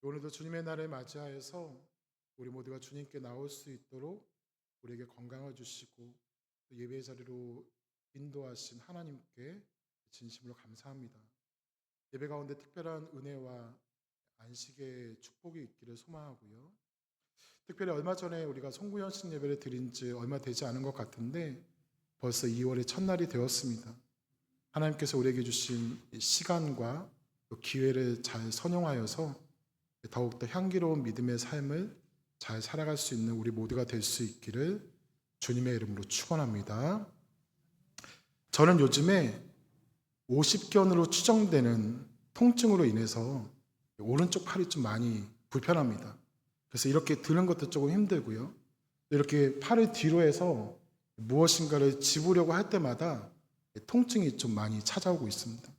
오늘도 주님의 날을 맞이하여서 우리 모두가 주님께 나올 수 있도록 우리에게 건강을 주시고 또 예배의 자리로 인도하신 하나님께 진심으로 감사합니다. 예배 가운데 특별한 은혜와 안식의 축복이 있기를 소망하고요. 특별히 얼마 전에 우리가 송구연식 예배를 드린 지 얼마 되지 않은 것 같은데 벌써 2월의 첫날이 되었습니다. 하나님께서 우리에게 주신 시간과 기회를 잘 선용하여서 더욱더 향기로운 믿음의 삶을 잘 살아갈 수 있는 우리 모두가 될 수 있기를 주님의 이름으로 축원합니다. 저는 요즘에 50견으로 추정되는 통증으로 인해서 오른쪽 팔이 좀 많이 불편합니다. 그래서 이렇게 드는 것도 조금 힘들고요. 이렇게 팔을 뒤로 해서 무엇인가를 집으려고 할 때마다 통증이 좀 많이 찾아오고 있습니다.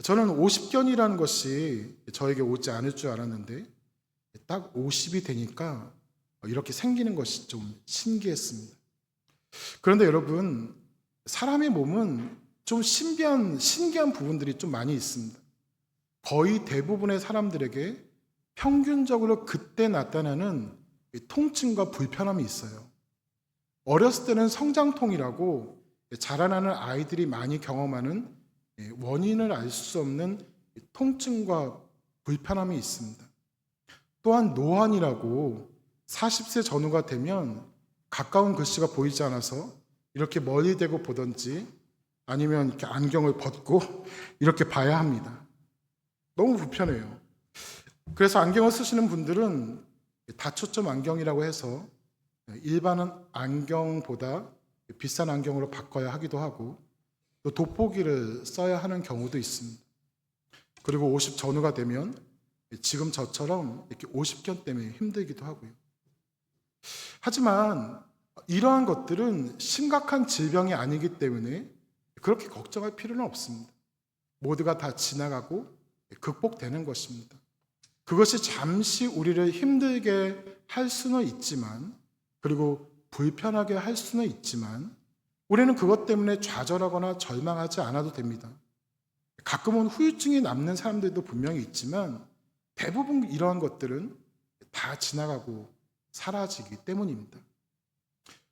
저는 50견이라는 것이 저에게 오지 않을 줄 알았는데 딱 50이 되니까 이렇게 생기는 것이 좀 신기했습니다. 그런데 여러분, 사람의 몸은 좀 신기한 부분들이 좀 많이 있습니다. 거의 대부분의 사람들에게 평균적으로 그때 나타나는 통증과 불편함이 있어요. 어렸을 때는 성장통이라고 자라나는 아이들이 많이 경험하는 원인을 알 수 없는 통증과 불편함이 있습니다. 또한 노안이라고 40세 전후가 되면 가까운 글씨가 보이지 않아서 이렇게 멀리 대고 보든지 아니면 이렇게 안경을 벗고 이렇게 봐야 합니다. 너무 불편해요. 그래서 안경을 쓰시는 분들은 다초점 안경이라고 해서 일반 안경보다 비싼 안경으로 바꿔야 하기도 하고 또 돋보기를 써야 하는 경우도 있습니다. 그리고 50 전후가 되면 지금 저처럼 이렇게 50견 때문에 힘들기도 하고요. 하지만 이러한 것들은 심각한 질병이 아니기 때문에 그렇게 걱정할 필요는 없습니다. 모두가 다 지나가고 극복되는 것입니다. 그것이 잠시 우리를 힘들게 할 수는 있지만, 그리고 불편하게 할 수는 있지만 우리는 그것 때문에 좌절하거나 절망하지 않아도 됩니다. 가끔은 후유증이 남는 사람들도 분명히 있지만 대부분 이러한 것들은 다 지나가고 사라지기 때문입니다.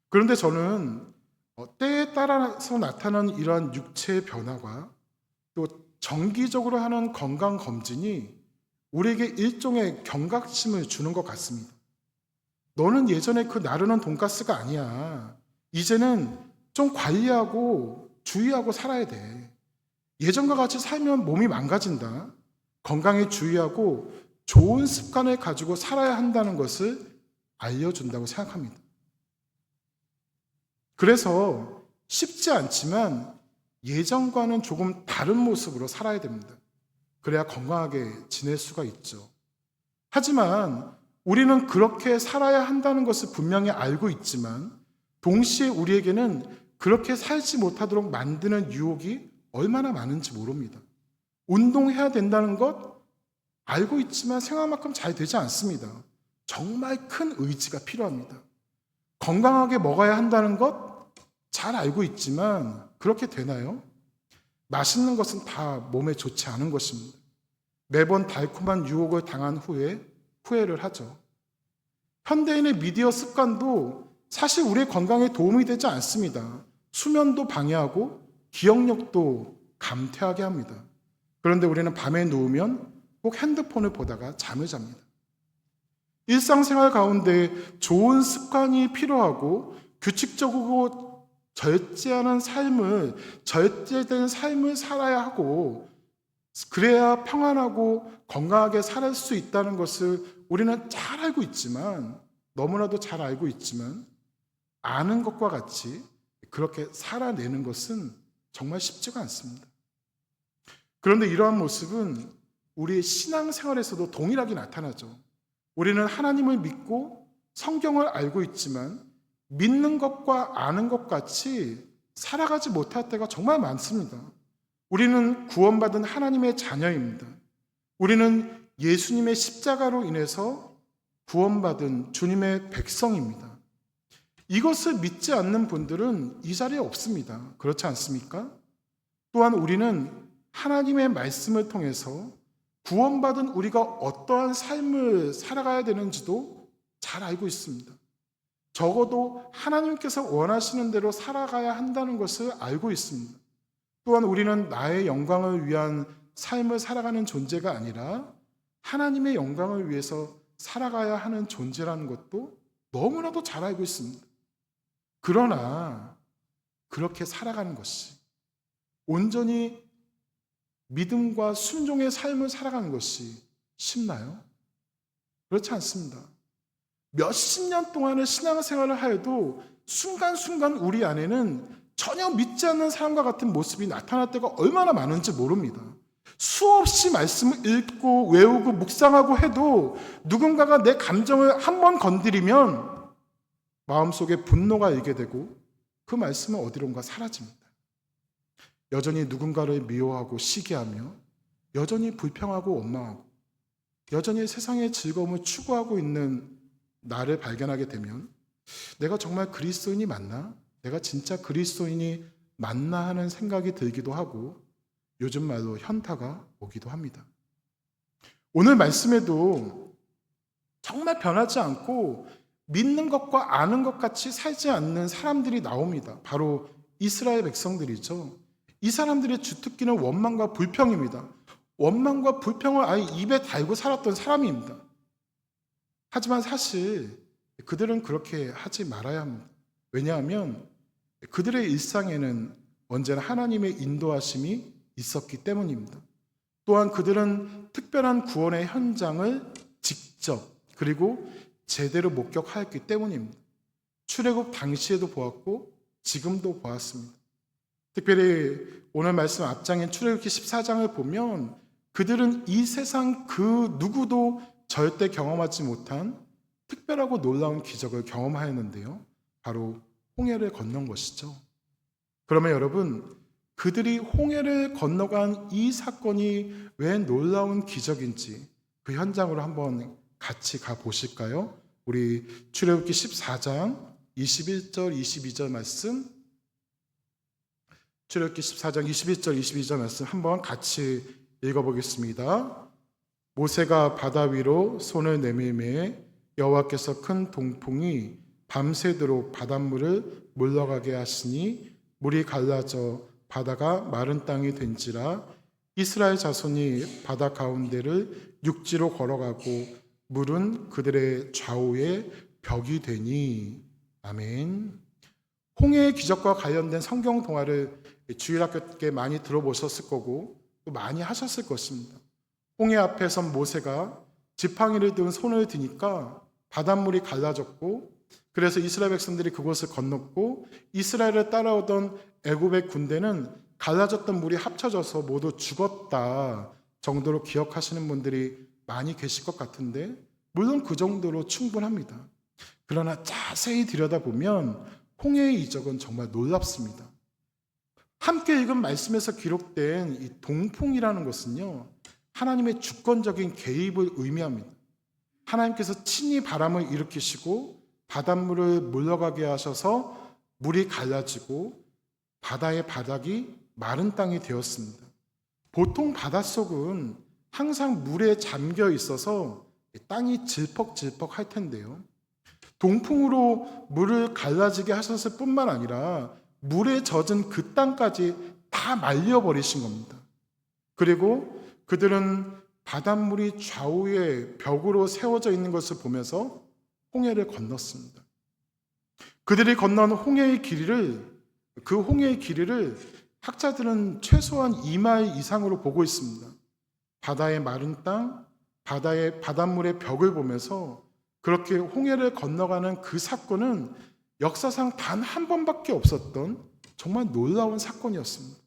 그런데 저는 때에 따라서 나타나는 이러한 육체의 변화가 또 정기적으로 하는 건강검진이 우리에게 일종의 경각심을 주는 것 같습니다. 너는 예전에 그 나르는 돈가스가 아니야. 이제는 좀 관리하고 주의하고 살아야 돼. 예전과 같이 살면 몸이 망가진다. 건강에 주의하고 좋은 습관을 가지고 살아야 한다는 것을 알려준다고 생각합니다. 그래서 쉽지 않지만 예전과는 조금 다른 모습으로 살아야 됩니다. 그래야 건강하게 지낼 수가 있죠. 하지만 우리는 그렇게 살아야 한다는 것을 분명히 알고 있지만 동시에 우리에게는 그렇게 살지 못하도록 만드는 유혹이 얼마나 많은지 모릅니다. 운동해야 된다는 것 알고 있지만 생각만큼 잘 되지 않습니다. 정말 큰 의지가 필요합니다. 건강하게 먹어야 한다는 것 잘 알고 있지만 그렇게 되나요? 맛있는 것은 다 몸에 좋지 않은 것입니다. 매번 달콤한 유혹을 당한 후에 후회를 하죠. 현대인의 미디어 습관도 사실 우리의 건강에 도움이 되지 않습니다. 수면도 방해하고 기억력도 감퇴하게 합니다. 그런데 우리는 밤에 누우면 꼭 핸드폰을 보다가 잠을 잡니다. 일상생활 가운데 좋은 습관이 필요하고 규칙적이고 절제된 삶을 살아야 하고 그래야 평안하고 건강하게 살 수 있다는 것을 우리는 잘 알고 있지만 너무나도 잘 알고 있지만 아는 것과 같이 그렇게 살아내는 것은 정말 쉽지가 않습니다. 그런데 이러한 모습은 우리의 신앙생활에서도 동일하게 나타나죠. 우리는 하나님을 믿고 성경을 알고 있지만 믿는 것과 아는 것 같이 살아가지 못할 때가 정말 많습니다. 우리는 구원받은 하나님의 자녀입니다. 우리는 예수님의 십자가로 인해서 구원받은 주님의 백성입니다. 이것을 믿지 않는 분들은 이 자리에 없습니다. 그렇지 않습니까? 또한 우리는 하나님의 말씀을 통해서 구원받은 우리가 어떠한 삶을 살아가야 되는지도 잘 알고 있습니다. 적어도 하나님께서 원하시는 대로 살아가야 한다는 것을 알고 있습니다. 또한 우리는 나의 영광을 위한 삶을 살아가는 존재가 아니라 하나님의 영광을 위해서 살아가야 하는 존재라는 것도 너무나도 잘 알고 있습니다. 그러나 그렇게 살아가는 것이, 온전히 믿음과 순종의 삶을 살아가는 것이 쉽나요? 그렇지 않습니다. 몇십 년 동안의 신앙생활을 하여도 순간순간 우리 안에는 전혀 믿지 않는 사람과 같은 모습이 나타날 때가 얼마나 많은지 모릅니다. 수없이 말씀을 읽고 외우고 묵상하고 해도 누군가가 내 감정을 한 번 건드리면 마음속에 분노가 일게 되고 그 말씀은 어디론가 사라집니다. 여전히 누군가를 미워하고 시기하며 여전히 불평하고 원망하고 여전히 세상의 즐거움을 추구하고 있는 나를 발견하게 되면 내가 정말 그리스도인이 맞나? 내가 진짜 그리스도인이 맞나 하는 생각이 들기도 하고 요즘 말로 현타가 오기도 합니다. 오늘 말씀에도 정말 변하지 않고 믿는 것과 아는 것 같이 살지 않는 사람들이 나옵니다. 바로 이스라엘 백성들이죠. 이 사람들의 주특기는 원망과 불평입니다. 원망과 불평을 아예 입에 달고 살았던 사람입니다. 하지만 사실 그들은 그렇게 하지 말아야 합니다. 왜냐하면 그들의 일상에는 언제나 하나님의 인도하심이 있었기 때문입니다. 또한 그들은 특별한 구원의 현장을 직접 그리고 제대로 목격하였기 때문입니다. 출애굽 당시에도 보았고 지금도 보았습니다. 특별히 오늘 말씀 앞장인 출애굽기 14장을 보면 그들은 이 세상 그 누구도 절대 경험하지 못한 특별하고 놀라운 기적을 경험하였는데요. 바로 홍해를 건넌 것이죠. 그러면 여러분, 그들이 홍해를 건너간 이 사건이 왜 놀라운 기적인지 그 현장으로 한번 같이 가보실까요? 우리 출애굽기 14장 21절 22절 말씀, 출애굽기 14장 21절 22절 말씀 한번 같이 읽어보겠습니다. 모세가 바다 위로 손을 내밀매 여호와께서 큰 동풍이 밤새도록 바닷물을 물러가게 하시니 물이 갈라져 바다가 마른 땅이 된지라. 이스라엘 자손이 바다 가운데를 육지로 걸어가고 물은 그들의 좌우에 벽이 되니. 아멘. 홍해의 기적과 관련된 성경 동화를 주일학교 때 많이 들어보셨을 거고 또 많이 하셨을 것입니다. 홍해 앞에 선 모세가 지팡이를 든 손을 드니까 바닷물이 갈라졌고, 그래서 이스라엘 백성들이 그곳을 건넜고 이스라엘을 따라오던 애굽의 군대는 갈라졌던 물이 합쳐져서 모두 죽었다 정도로 기억하시는 분들이 많이 계실 것 같은데, 물론 그 정도로 충분합니다. 그러나 자세히 들여다보면 홍해의 이적은 정말 놀랍습니다. 함께 읽은 말씀에서 기록된 이 동풍이라는 것은요, 하나님의 주권적인 개입을 의미합니다. 하나님께서 친히 바람을 일으키시고 바닷물을 물러가게 하셔서 물이 갈라지고 바다의 바닥이 마른 땅이 되었습니다. 보통 바닷속은 항상 물에 잠겨 있어서 땅이 질퍽질퍽 할 텐데요. 동풍으로 물을 갈라지게 하셨을 뿐만 아니라 물에 젖은 그 땅까지 다 말려버리신 겁니다. 그리고 그들은 바닷물이 좌우에 벽으로 세워져 있는 것을 보면서 홍해를 건넜습니다. 그들이 건넌 홍해의 길이를 학자들은 최소한 2마일 이상으로 보고 있습니다. 바다의 마른 땅, 바다의 바닷물의 벽을 보면서 그렇게 홍해를 건너가는 그 사건은 역사상 단 한 번밖에 없었던 정말 놀라운 사건이었습니다.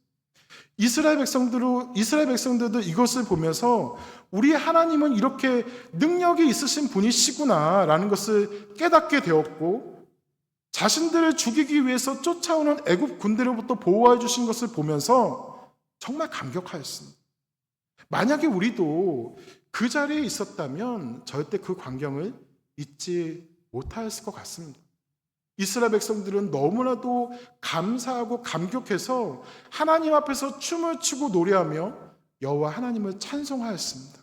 이스라엘 백성들도 이것을 보면서 우리 하나님은 이렇게 능력이 있으신 분이시구나라는 것을 깨닫게 되었고, 자신들을 죽이기 위해서 쫓아오는 애굽 군대로부터 보호해 주신 것을 보면서 정말 감격하였습니다. 만약에 우리도 그 자리에 있었다면 절대 그 광경을 잊지 못하였을 것 같습니다. 이스라엘 백성들은 너무나도 감사하고 감격해서 하나님 앞에서 춤을 추고 노래하며 여호와 하나님을 찬송하였습니다.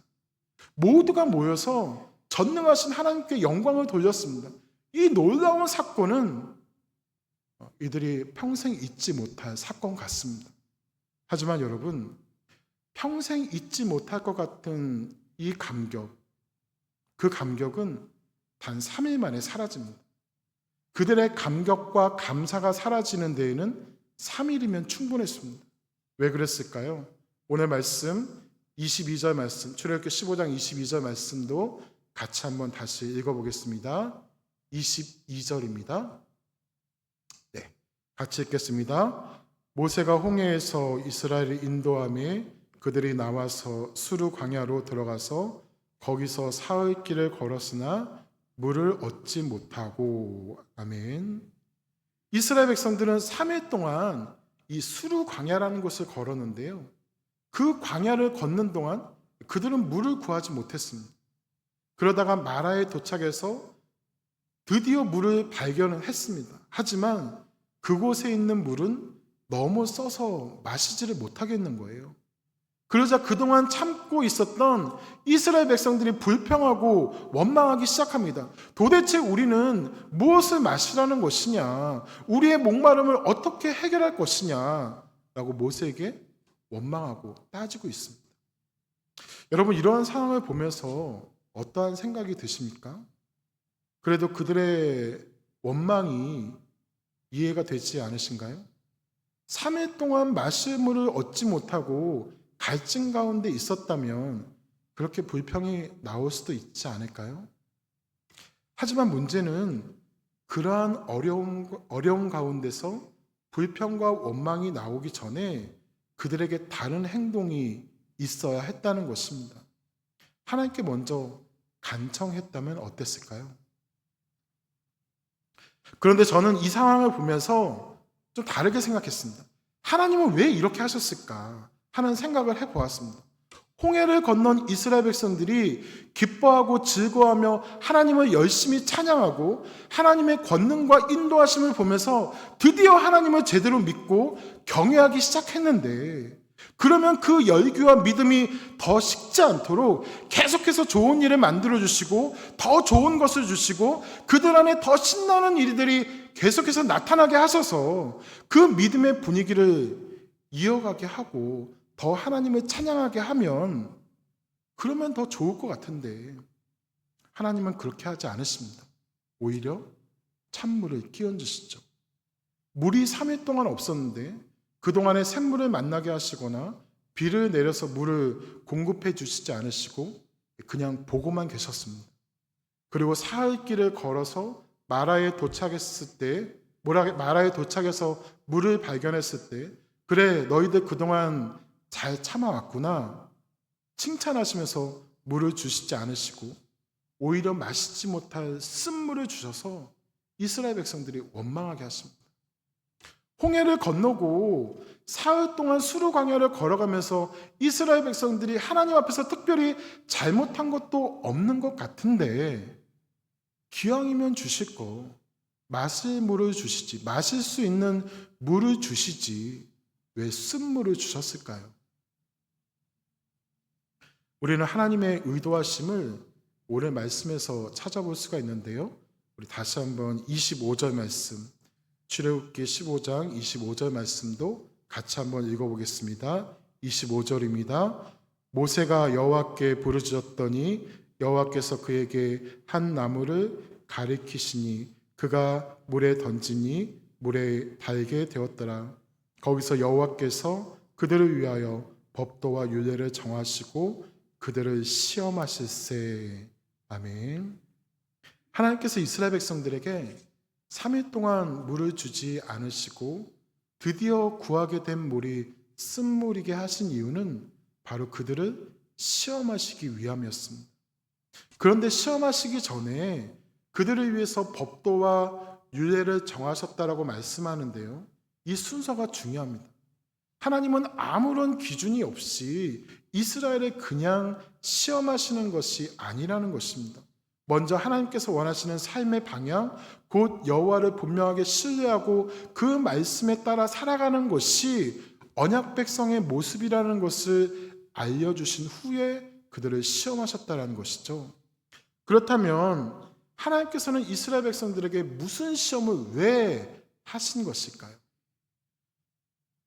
모두가 모여서 전능하신 하나님께 영광을 돌렸습니다. 이 놀라운 사건은 이들이 평생 잊지 못할 사건 같습니다. 하지만 여러분, 평생 잊지 못할 것 같은 이 감격, 그 감격은 단 3일 만에 사라집니다. 그들의 감격과 감사가 사라지는 데에는 3일이면 충분했습니다. 왜 그랬을까요? 오늘 말씀 22절 말씀, 출애굽기 15장 22절 말씀도 같이 한번 다시 읽어보겠습니다. 22절입니다. 네, 같이 읽겠습니다. 모세가 홍해에서 이스라엘을 인도하며 그들이 나와서 수르 광야로 들어가서 거기서 사흘 길을 걸었으나 물을 얻지 못하고. 아멘. 이스라엘 백성들은 3일 동안 이 수르 광야라는 곳을 걸었는데요, 그 광야를 걷는 동안 그들은 물을 구하지 못했습니다. 그러다가 마라에 도착해서 드디어 물을 발견을 했습니다. 하지만 그곳에 있는 물은 너무 써서 마시지를 못하겠는 거예요. 그러자 그동안 참고 있었던 이스라엘 백성들이 불평하고 원망하기 시작합니다. 도대체 우리는 무엇을 마시라는 것이냐? 우리의 목마름을 어떻게 해결할 것이냐? 라고 모세에게 원망하고 따지고 있습니다. 여러분, 이러한 상황을 보면서 어떠한 생각이 드십니까? 그래도 그들의 원망이 이해가 되지 않으신가요? 3일 동안 마실 물을 얻지 못하고 갈증 가운데 있었다면 그렇게 불평이 나올 수도 있지 않을까요? 하지만 문제는 그러한 어려움 가운데서 불평과 원망이 나오기 전에 그들에게 다른 행동이 있어야 했다는 것입니다. 하나님께 먼저 간청했다면 어땠을까요? 그런데 저는 이 상황을 보면서 좀 다르게 생각했습니다. 하나님은 왜 이렇게 하셨을까 하는 생각을 해보았습니다. 홍해를 건넌 이스라엘 백성들이 기뻐하고 즐거워하며 하나님을 열심히 찬양하고 하나님의 권능과 인도하심을 보면서 드디어 하나님을 제대로 믿고 경외하기 시작했는데, 그러면 그 열기와 믿음이 더 식지 않도록 계속해서 좋은 일을 만들어주시고 더 좋은 것을 주시고 그들 안에 더 신나는 일들이 계속해서 나타나게 하셔서 그 믿음의 분위기를 이어가게 하고 더 하나님을 찬양하게 하면, 그러면 더 좋을 것 같은데 하나님은 그렇게 하지 않으십니다. 오히려 찬물을 끼얹으시죠. 물이 3일 동안 없었는데 그동안에 샘물을 만나게 하시거나 비를 내려서 물을 공급해 주시지 않으시고 그냥 보고만 계셨습니다. 그리고 사흘 길을 걸어서 마라에 도착했을 때, 마라에 도착해서 물을 발견했을 때, 그래 너희들 그동안 잘 참아왔구나 칭찬하시면서 물을 주시지 않으시고 오히려 마시지 못할 쓴물을 주셔서 이스라엘 백성들이 원망하게 하십니다. 홍해를 건너고 사흘 동안 수르 광야를 걸어가면서 이스라엘 백성들이 하나님 앞에서 특별히 잘못한 것도 없는 것 같은데 기왕이면 주실 거 마실 물을 주시지, 마실 수 있는 물을 주시지 왜 쓴물을 주셨을까요? 우리는 하나님의 의도하심을 오늘 말씀에서 찾아볼 수가 있는데요, 우리 다시 한번 25절 말씀, 출애굽기 15장 25절 말씀도 같이 한번 읽어보겠습니다. 25절입니다. 모세가 여호와께 부르짖었더니 여호와께서 그에게 한 나무를 가리키시니 그가 물에 던지니 물에 달게 되었더라. 거기서 여호와께서 그들을 위하여 법도와 율례를 정하시고 그들을 시험하실세. 아멘. 하나님께서 이스라엘 백성들에게 3일 동안 물을 주지 않으시고 드디어 구하게 된 물이 쓴물이게 하신 이유는 바로 그들을 시험하시기 위함이었습니다. 그런데 시험하시기 전에 그들을 위해서 법도와 율례를 정하셨다라고 말씀하는데요, 이 순서가 중요합니다. 하나님은 아무런 기준이 없이 이스라엘을 그냥 시험하시는 것이 아니라는 것입니다. 먼저 하나님께서 원하시는 삶의 방향, 곧 여호와를 분명하게 신뢰하고 그 말씀에 따라 살아가는 것이 언약 백성의 모습이라는 것을 알려주신 후에 그들을 시험하셨다라는 것이죠. 그렇다면 하나님께서는 이스라엘 백성들에게 무슨 시험을 왜 하신 것일까요?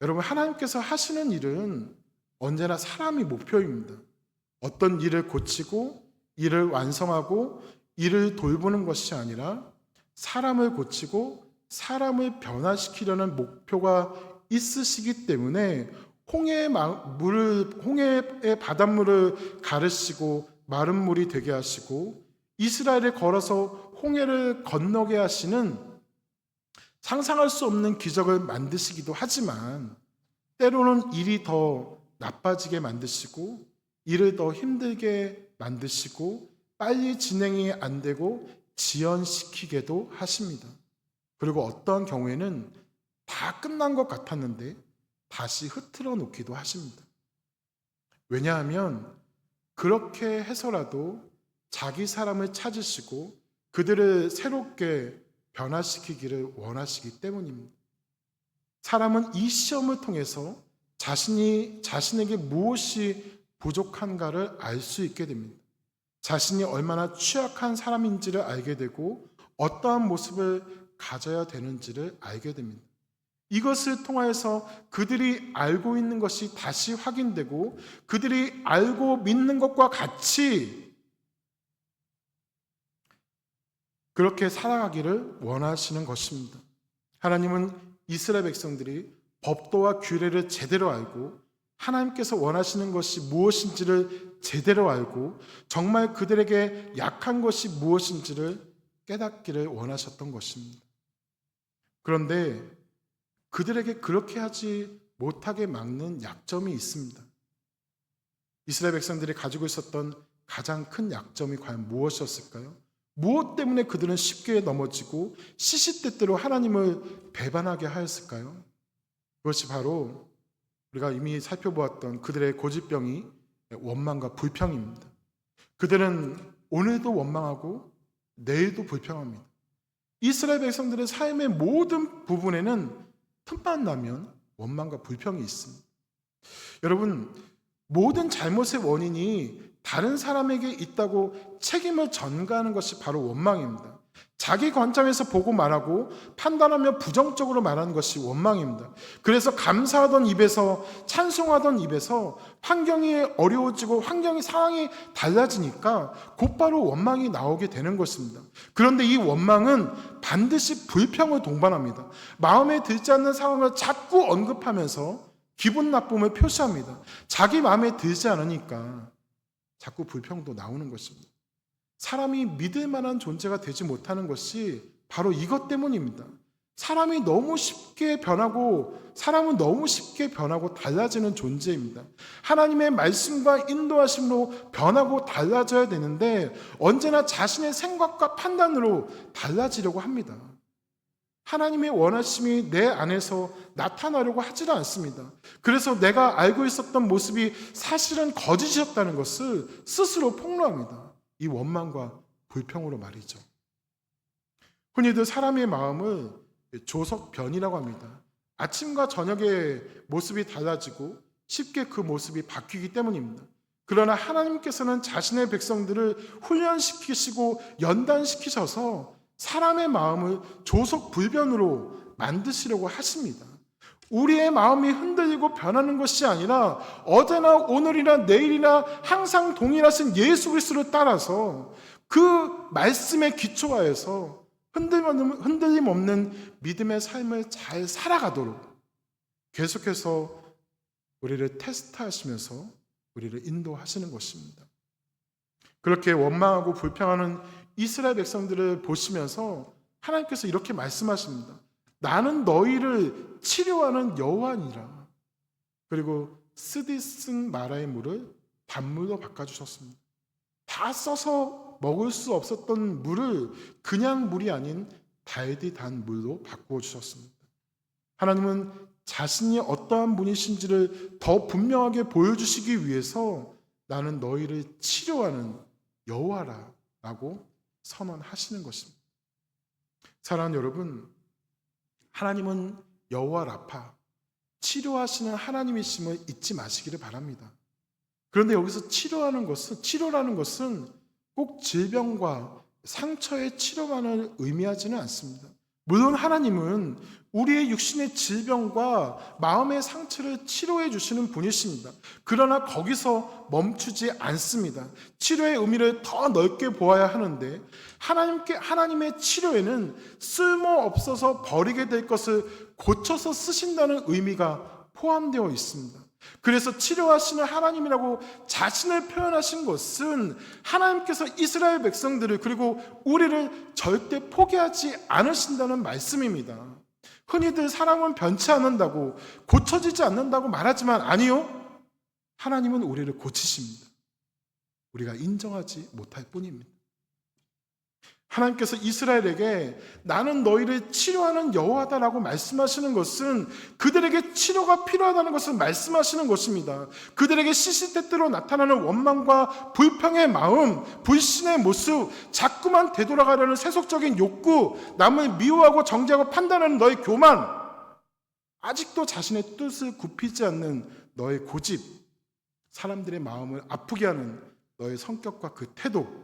여러분, 하나님께서 하시는 일은 언제나 사람이 목표입니다. 어떤 일을 고치고 일을 완성하고 일을 돌보는 것이 아니라 사람을 고치고 사람을 변화시키려는 목표가 있으시기 때문에 홍해의 바닷물을 가르시고 마른 물이 되게 하시고 이스라엘을 걸어서 홍해를 건너게 하시는 상상할 수 없는 기적을 만드시기도 하지만 때로는 일이 더 나빠지게 만드시고 일을 더 힘들게 만드시고 빨리 진행이 안 되고 지연시키게도 하십니다. 그리고 어떤 경우에는 다 끝난 것 같았는데 다시 흐트러 놓기도 하십니다. 왜냐하면 그렇게 해서라도 자기 사람을 찾으시고 그들을 새롭게 변화시키기를 원하시기 때문입니다. 사람은 이 시험을 통해서 자신에게 무엇이 부족한가를 알 수 있게 됩니다. 자신이 얼마나 취약한 사람인지를 알게 되고 어떠한 모습을 가져야 되는지를 알게 됩니다. 이것을 통하여서 그들이 알고 있는 것이 다시 확인되고 그들이 알고 믿는 것과 같이 그렇게 살아가기를 원하시는 것입니다. 하나님은 이스라엘 백성들이 법도와 규례를 제대로 알고 하나님께서 원하시는 것이 무엇인지를 제대로 알고 정말 그들에게 약한 것이 무엇인지를 깨닫기를 원하셨던 것입니다. 그런데 그들에게 그렇게 하지 못하게 막는 약점이 있습니다. 이스라엘 백성들이 가지고 있었던 가장 큰 약점이 과연 무엇이었을까요? 무엇 때문에 그들은 쉽게 넘어지고 시시때때로 하나님을 배반하게 하였을까요? 그것이 바로 우리가 이미 살펴보았던 그들의 고집병이 원망과 불평입니다. 그들은 오늘도 원망하고 내일도 불평합니다. 이스라엘 백성들의 삶의 모든 부분에는 틈만 나면 원망과 불평이 있습니다. 여러분, 모든 잘못의 원인이 다른 사람에게 있다고 책임을 전가하는 것이 바로 원망입니다. 자기 관점에서 보고 말하고 판단하며 부정적으로 말하는 것이 원망입니다. 그래서 감사하던 입에서 찬송하던 입에서 환경이 어려워지고 상황이 달라지니까 곧바로 원망이 나오게 되는 것입니다. 그런데 이 원망은 반드시 불평을 동반합니다. 마음에 들지 않는 상황을 자꾸 언급하면서 기분 나쁨을 표시합니다. 자기 마음에 들지 않으니까 자꾸 불평도 나오는 것입니다. 사람이 믿을 만한 존재가 되지 못하는 것이 바로 이것 때문입니다. 사람은 너무 쉽게 변하고 달라지는 존재입니다. 하나님의 말씀과 인도하심으로 변하고 달라져야 되는데 언제나 자신의 생각과 판단으로 달라지려고 합니다. 하나님의 원하심이 내 안에서 나타나려고 하지는 않습니다. 그래서 내가 알고 있었던 모습이 사실은 거짓이었다는 것을 스스로 폭로합니다. 이 원망과 불평으로 말이죠. 흔히들 사람의 마음을 조석변이라고 합니다. 아침과 저녁의 모습이 달라지고 쉽게 그 모습이 바뀌기 때문입니다. 그러나 하나님께서는 자신의 백성들을 훈련시키시고 연단시키셔서 사람의 마음을 조석불변으로 만드시려고 하십니다. 우리의 마음이 흔들리고 변하는 것이 아니라 어제나 오늘이나 내일이나 항상 동일하신 예수 그리스도를 따라서 그 말씀에 기초하여서 흔들림 없는 믿음의 삶을 잘 살아가도록 계속해서 우리를 테스트하시면서 우리를 인도하시는 것입니다. 그렇게 원망하고 불평하는 이스라엘 백성들을 보시면서 하나님께서 이렇게 말씀하십니다. 나는 너희를 치료하는 여호와니라. 그리고 쓰디 쓴 마라의 물을 단물로 바꿔주셨습니다. 다 써서 먹을 수 없었던 물을 그냥 물이 아닌 달디 단 물로 바꾸어 주셨습니다. 하나님은 자신이 어떠한 분이신지를 더 분명하게 보여주시기 위해서 나는 너희를 치료하는 여호와라 라고 선언하시는 것입니다. 사랑하는 여러분, 하나님은 여호와 라파, 치료하시는 하나님이심을 잊지 마시기를 바랍니다. 그런데 여기서 치료라는 것은 꼭 질병과 상처의 치료만을 의미하지는 않습니다. 물론 하나님은 우리의 육신의 질병과 마음의 상처를 치료해 주시는 분이십니다. 그러나 거기서 멈추지 않습니다. 치료의 의미를 더 넓게 보아야 하는데 하나님의 치료에는 쓸모없어서 버리게 될 것을 고쳐서 쓰신다는 의미가 포함되어 있습니다. 그래서 치료하시는 하나님이라고 자신을 표현하신 것은 하나님께서 이스라엘 백성들을 그리고 우리를 절대 포기하지 않으신다는 말씀입니다. 흔히들 사람은 변치 않는다고, 고쳐지지 않는다고 말하지만 아니요, 하나님은 우리를 고치십니다. 우리가 인정하지 못할 뿐입니다. 하나님께서 이스라엘에게 나는 너희를 치료하는 여호와다라고 말씀하시는 것은 그들에게 치료가 필요하다는 것을 말씀하시는 것입니다. 그들에게 시시때때로 나타나는 원망과 불평의 마음, 불신의 모습, 자꾸만 되돌아가려는 세속적인 욕구, 남을 미워하고 정죄하고 판단하는 너의 교만, 아직도 자신의 뜻을 굽히지 않는 너의 고집, 사람들의 마음을 아프게 하는 너의 성격과 그 태도,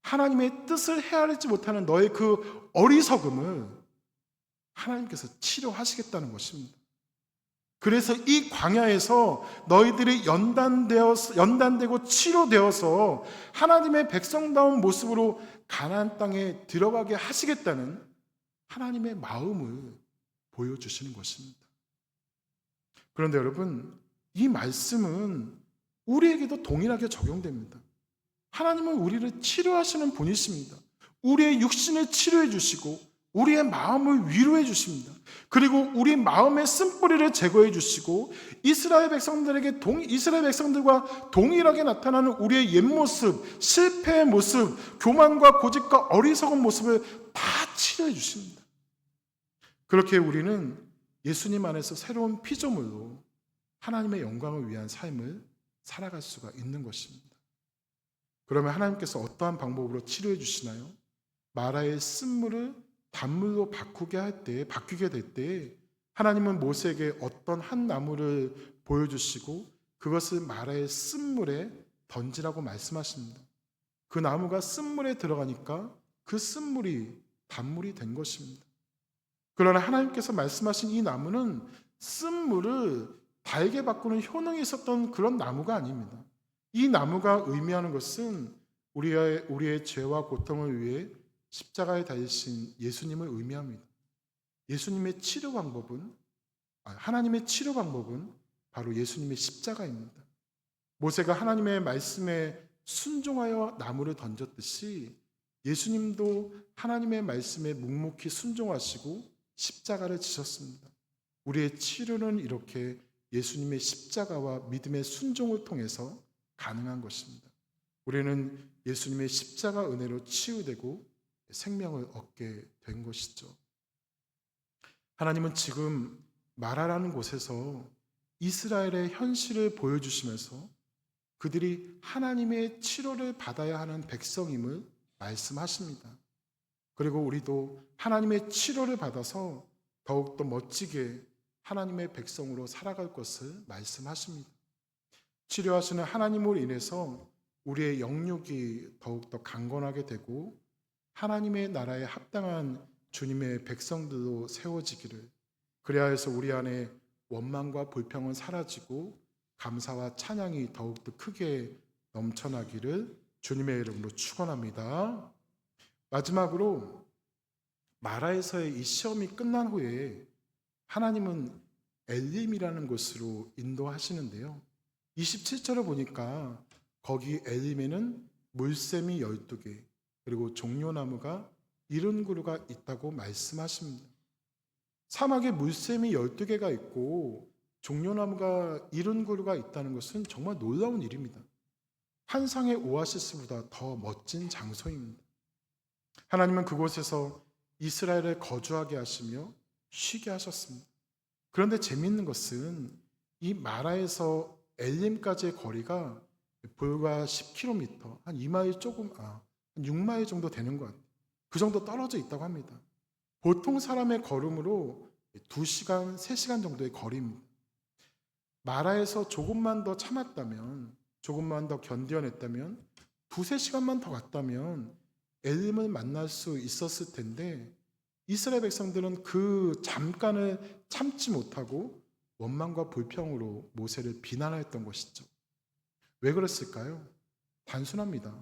하나님의 뜻을 헤아리지 못하는 너의 그 어리석음을 하나님께서 치료하시겠다는 것입니다. 그래서 이 광야에서 너희들이 연단되고 치료되어서 하나님의 백성다운 모습으로 가나안 땅에 들어가게 하시겠다는 하나님의 마음을 보여주시는 것입니다. 그런데 여러분, 이 말씀은 우리에게도 동일하게 적용됩니다. 하나님은 우리를 치료하시는 분이십니다. 우리의 육신을 치료해 주시고 우리의 마음을 위로해 주십니다. 그리고 우리 마음의 쓴뿌리를 제거해 주시고 이스라엘 백성들과 동일하게 나타나는 우리의 옛모습, 실패의 모습, 교만과 고집과 어리석은 모습을 다 치료해 주십니다. 그렇게 우리는 예수님 안에서 새로운 피조물로 하나님의 영광을 위한 삶을 살아갈 수가 있는 것입니다. 그러면 하나님께서 어떠한 방법으로 치료해 주시나요? 마라의 쓴물을 단물로 바뀌게 될 때 하나님은 모세에게 어떤 한 나무를 보여주시고 그것을 마라의 쓴물에 던지라고 말씀하십니다. 그 나무가 쓴물에 들어가니까 그 쓴물이 단물이 된 것입니다. 그러나 하나님께서 말씀하신 이 나무는 쓴물을 달게 바꾸는 효능이 있었던 그런 나무가 아닙니다. 이 나무가 의미하는 것은 우리의 죄와 고통을 위해 십자가에 달리신 예수님을 의미합니다. 예수님의 치료 방법은, 하나님의 치료 방법은 바로 예수님의 십자가입니다. 모세가 하나님의 말씀에 순종하여 나무를 던졌듯이 예수님도 하나님의 말씀에 묵묵히 순종하시고 십자가를 지셨습니다. 우리의 치료는 이렇게 예수님의 십자가와 믿음의 순종을 통해서 가능한 것입니다. 우리는 예수님의 십자가 은혜로 치유되고 생명을 얻게 된 것이죠. 하나님은 지금 마라라는 곳에서 이스라엘의 현실을 보여주시면서 그들이 하나님의 치료를 받아야 하는 백성임을 말씀하십니다. 그리고 우리도 하나님의 치료를 받아서 더욱더 멋지게 하나님의 백성으로 살아갈 것을 말씀하십니다. 치료하시는 하나님으로 인해서 우리의 영육이 더욱더 강건하게 되고 하나님의 나라에 합당한 주님의 백성들로 세워지기를, 그래야 해서 우리 안에 원망과 불평은 사라지고 감사와 찬양이 더욱더 크게 넘쳐나기를 주님의 이름으로 축원합니다. 마지막으로 마라에서의 이 시험이 끝난 후에 하나님은 엘림이라는 곳으로 인도하시는데요. 27절을 보니까 거기 엘림에는 물샘이 12개 그리고 종려나무가 70그루가 있다고 말씀하십니다. 사막에 물샘이 12개가 있고 종려나무가 70그루가 있다는 것은 정말 놀라운 일입니다. 환상의 오아시스보다 더 멋진 장소입니다. 하나님은 그곳에서 이스라엘을 거주하게 하시며 쉬게 하셨습니다. 그런데 재미있는 것은 이 마라에서 엘림까지의 거리가 불과 10km, 한 2마일 한 6마일 정도 되는 것 같아요. 그 정도 떨어져 있다고 합니다. 보통 사람의 걸음으로 2시간, 3시간 정도의 거리입니다. 마라에서 조금만 더 참았다면 조금만 더 견뎌냈다면, 두세 시간만 더 갔다면 엘림을 만날 수 있었을 텐데, 이스라엘 백성들은 그 잠깐을 참지 못하고 원망과 불평으로 모세를 비난했던 것이죠. 왜 그랬을까요? 단순합니다.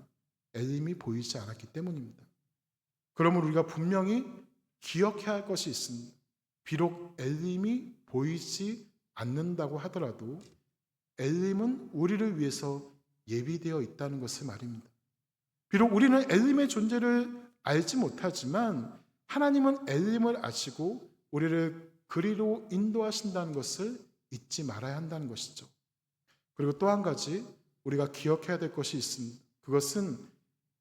엘림이 보이지 않았기 때문입니다. 그러면 우리가 분명히 기억해야 할 것이 있습니다. 비록 엘림이 보이지 않는다고 하더라도 엘림은 우리를 위해서 예비되어 있다는 것을 말입니다. 비록 우리는 엘림의 존재를 알지 못하지만 하나님은 엘림을 아시고 우리를 그리로 인도하신다는 것을 잊지 말아야 한다는 것이죠. 그리고 또 한 가지 우리가 기억해야 될 것이 있습니다. 그것은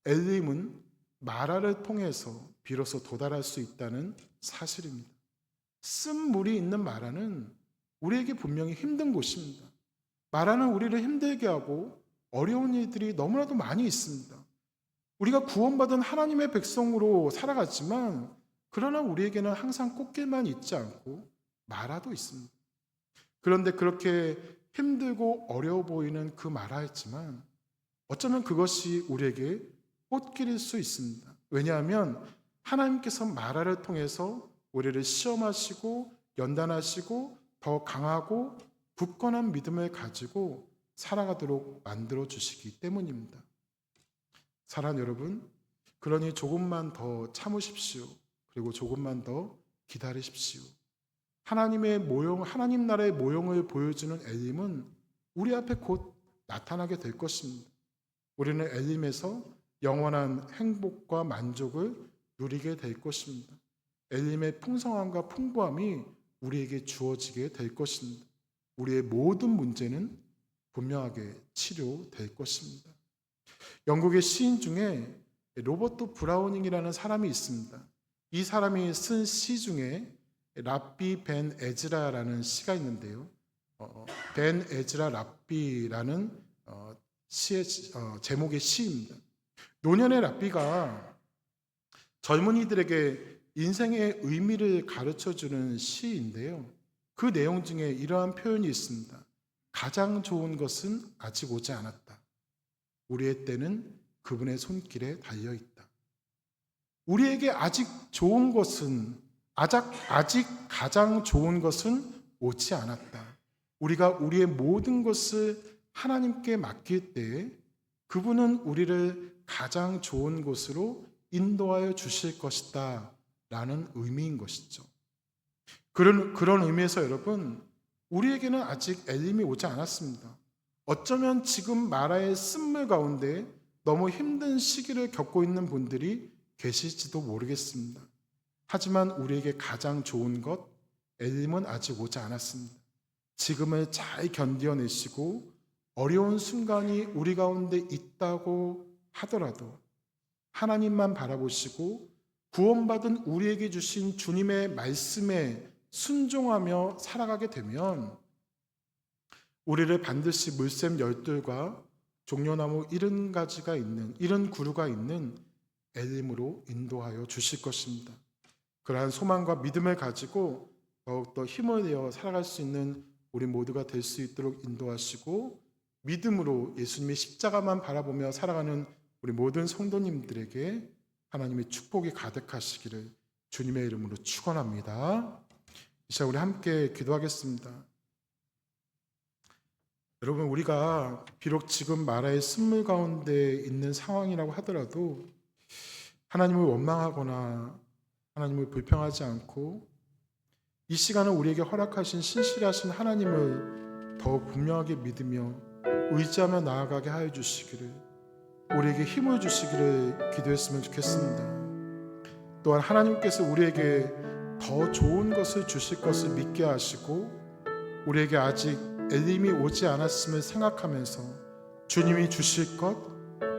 엘림은 마라를 통해서 비로소 도달할 수 있다는 사실입니다. 쓴물이 있는 마라는 우리에게 분명히 힘든 곳입니다. 마라는 우리를 힘들게 하고 어려운 일들이 너무나도 많이 있습니다. 우리가 구원받은 하나님의 백성으로 살아갔지만 그러나 우리에게는 항상 꽃길만 있지 않고 마라도 있습니다. 그런데 그렇게 힘들고 어려워 보이는 그 마라였지만 어쩌면 그것이 우리에게 꽃길일 수 있습니다. 왜냐하면 하나님께서 마라를 통해서 우리를 시험하시고 연단하시고 더 강하고 굳건한 믿음을 가지고 살아가도록 만들어 주시기 때문입니다. 사랑하는 여러분, 그러니 조금만 더 참으십시오. 그리고 조금만 더 기다리십시오. 하나님 나라의 모형을 보여주는 엘림은 우리 앞에 곧 나타나게 될 것입니다. 우리는 엘림에서 영원한 행복과 만족을 누리게 될 것입니다. 엘림의 풍성함과 풍부함이 우리에게 주어지게 될 것입니다. 우리의 모든 문제는 분명하게 치료될 것입니다. 영국의 시인 중에 로버트 브라우닝이라는 사람이 있습니다. 이 사람이 쓴 시 중에 랍비 벤 에즈라라는 시가 있는데요. 벤 에즈라 랍비라는 시의 제목의 시입니다. 노년의 랍비가 젊은이들에게 인생의 의미를 가르쳐주는 시인데요. 그 내용 중에 이러한 표현이 있습니다. 가장 좋은 것은 아직 오지 않았다. 우리의 때는 그분의 손길에 달려있다. 우리에게 아직 좋은 것은 아직 가장 좋은 것은 오지 않았다. 우리가 우리의 모든 것을 하나님께 맡길 때에 그분은 우리를 가장 좋은 곳으로 인도하여 주실 것이다 라는 의미인 것이죠. 그런 의미에서 여러분, 우리에게는 아직 엘림이 오지 않았습니다. 어쩌면 지금 마라의 쓴물 가운데 너무 힘든 시기를 겪고 있는 분들이 계실지도 모르겠습니다. 하지만 우리에게 가장 좋은 것, 엘림은 아직 오지 않았습니다. 지금을 잘 견뎌내시고 어려운 순간이 우리 가운데 있다고 하더라도 하나님만 바라보시고 구원받은 우리에게 주신 주님의 말씀에 순종하며 살아가게 되면 우리를 반드시 물샘 열둘과 종려나무 70그루가 있는 엘림으로 인도하여 주실 것입니다. 그러한 소망과 믿음을 가지고 더욱더 힘을 내어 살아갈 수 있는 우리 모두가 될 수 있도록 인도하시고 믿음으로 예수님의 십자가만 바라보며 살아가는 우리 모든 성도님들에게 하나님의 축복이 가득하시기를 주님의 이름으로 축원합니다. 이 시간 우리 함께 기도하겠습니다. 여러분, 우리가 비록 지금 마라의 쓴물 가운데 있는 상황이라고 하더라도 하나님을 원망하거나 하나님을 불평하지 않고 이 시간은 우리에게 허락하신 신실하신 하나님을 더 분명하게 믿으며 의지하며 나아가게 하여 주시기를, 우리에게 힘을 주시기를 기도했으면 좋겠습니다. 또한 하나님께서 우리에게 더 좋은 것을 주실 것을 믿게 하시고 우리에게 아직 엘림이 오지 않았음을 생각하면서 주님이 주실 것,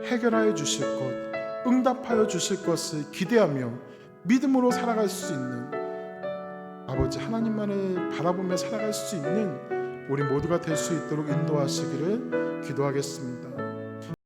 해결하여 주실 것, 응답하여 주실 것을 기대하며 믿음으로 살아갈 수 있는, 아버지 하나님만을 바라보며 살아갈 수 있는 우리 모두가 될 수 있도록 인도하시기를 기도하겠습니다.